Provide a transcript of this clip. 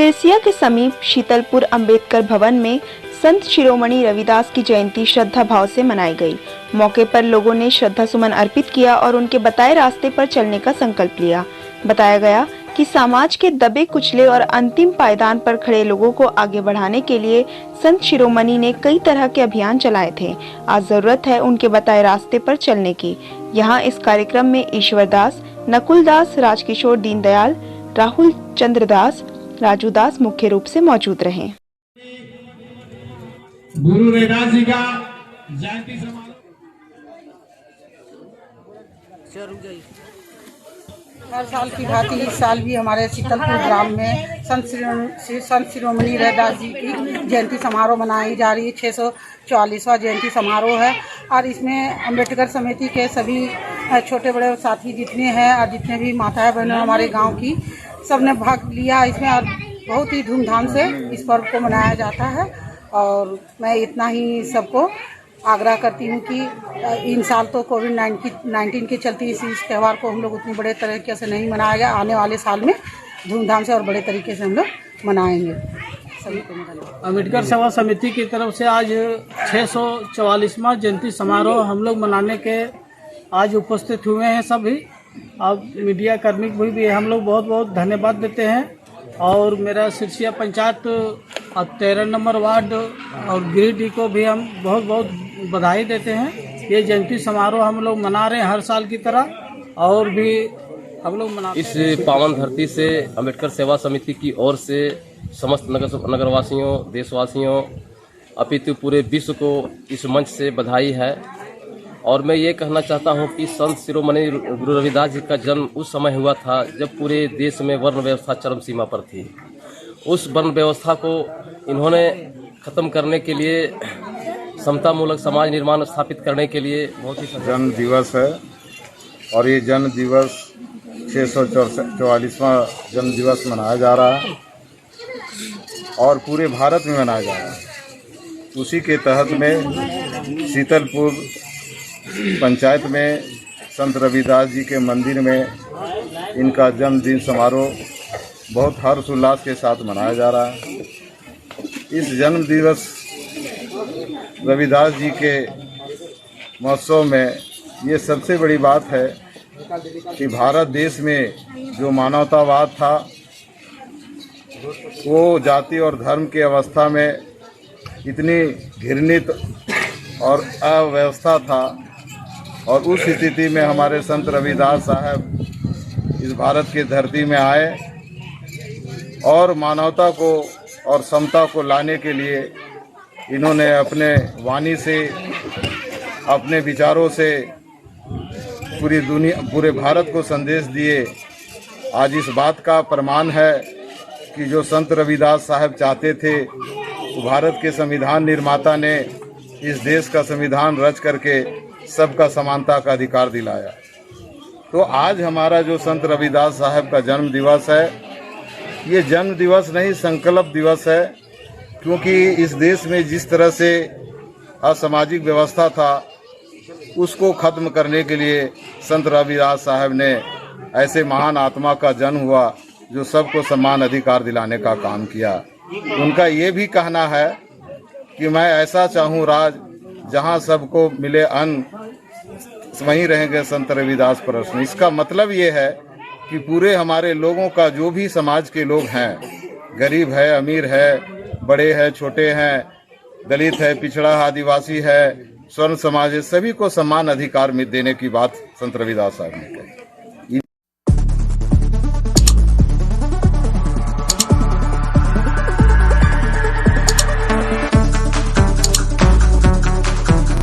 सिरसिया के समीप शीतलपुर अंबेडकर भवन में संत शिरोमणि रविदास की जयंती श्रद्धा भाव से मनाई गई। मौके पर लोगों ने श्रद्धा सुमन अर्पित किया और उनके बताए रास्ते पर चलने का संकल्प लिया। बताया गया कि समाज के दबे कुचले और अंतिम पायदान पर खड़े लोगों को आगे बढ़ाने के लिए संत शिरोमणि ने कई तरह के अभियान चलाए थे। आज जरूरत है उनके बताए रास्ते पर चलने की। यहाँ इस कार्यक्रम में ईश्वर दास, नकुल दास, राजकिशोर, दीनदयाल, राहुल चंद्रदास, राजू दास मुख्य रूप से मौजूद रहे। गुरु रविदास जी का जयंती समारोह हर साल की भांति इस साल भी हमारे शीतलपुर ग्राम में संत शिरोमणि रविदास जी की जयंती समारोह मनाई जा रही है। 644वां जयंती समारोह है और इसमें अम्बेडकर समिति के सभी छोटे बड़े साथी जितने हैं और जितने भी माताएं बहनें हमारे गांव की सब ने भाग लिया इसमें और बहुत ही धूमधाम से इस पर्व को मनाया जाता है। और मैं इतना ही सबको आग्रह करती हूँ कि इन साल तो कोविड-19 के चलते इस त्यौहार को हम लोग उतनी बड़े तरीके से नहीं मनाया गया। आने वाले साल में धूमधाम से और बड़े तरीके से हम लोग मनाएंगे। सभी को अम्बेडकर सेवा समिति की तरफ से आज 644वां जयंती समारोह हम लोग मनाने के आज उपस्थित हुए हैं। सभी अब मीडिया कर्मी को भी हम लोग बहुत बहुत धन्यवाद देते हैं और मेरा सिरसिया पंचायत और 13 नंबर वार्ड और गिरिडीह को भी हम बहुत बहुत बधाई देते हैं। ये जयंती समारोह हम लोग मना रहे हैं हर साल की तरह और भी हम लोग मना इस पावन धरती से अम्बेडकर सेवा समिति की ओर से समस्त नगरवासियों, देशवासियों अपितु पूरे विश्व को इस मंच से बधाई है। और मैं ये कहना चाहता हूँ कि संत शिरोमणि गुरु रविदास जी का जन्म उस समय हुआ था जब पूरे देश में वर्ण व्यवस्था चरम सीमा पर थी। उस वर्ण व्यवस्था को इन्होंने खत्म करने के लिए, समतामूलक समाज निर्माण स्थापित करने के लिए बहुत ही जन्म दिवस है और ये जन्म दिवस 644वां जन्म दिवस मनाया जा रहा है और पूरे भारत में मनाया जा रहा है। उसी के तहत में शीतलपुर पंचायत में संत रविदास जी के मंदिर में इनका जन्मदिन समारोह बहुत हर्ष उल्लास के साथ मनाया जा रहा है। इस जन्म दिवस रविदास जी के महोत्सव में ये सबसे बड़ी बात है कि भारत देश में जो मानवतावाद था वो जाति और धर्म की अवस्था में इतनी घृणित और अव्यवस्था था और उस स्थिति में हमारे संत रविदास साहब इस भारत की धरती में आए और मानवता को और समता को लाने के लिए इन्होंने अपने वाणी से, अपने विचारों से पूरे भारत को संदेश दिए। आज इस बात का प्रमाण है कि जो संत रविदास साहब चाहते थे तो भारत के संविधान निर्माता ने इस देश का संविधान रच करके सबका समानता का अधिकार दिलाया। तो आज हमारा जो संत रविदास साहब का जन्म दिवस है, ये जन्म दिवस नहीं संकल्प दिवस है, क्योंकि इस देश में जिस तरह से असामाजिक व्यवस्था था उसको खत्म करने के लिए संत रविदास साहब ने ऐसे महान आत्मा का जन्म हुआ जो सबको समान अधिकार दिलाने का काम किया। उनका ये भी कहना है कि मैं ऐसा चाहूँ राज जहाँ सबको मिले अन्न, वहीं रहेंगे संत रविदास प्रश्न। इसका मतलब ये है कि पूरे हमारे लोगों का जो भी समाज के लोग हैं, गरीब है, अमीर है, बड़े हैं, छोटे हैं, दलित है, पिछड़ा, आदिवासी है, स्वर्ण समाज है, सभी को समान अधिकार देने की बात संत रविदास साहब ने कही।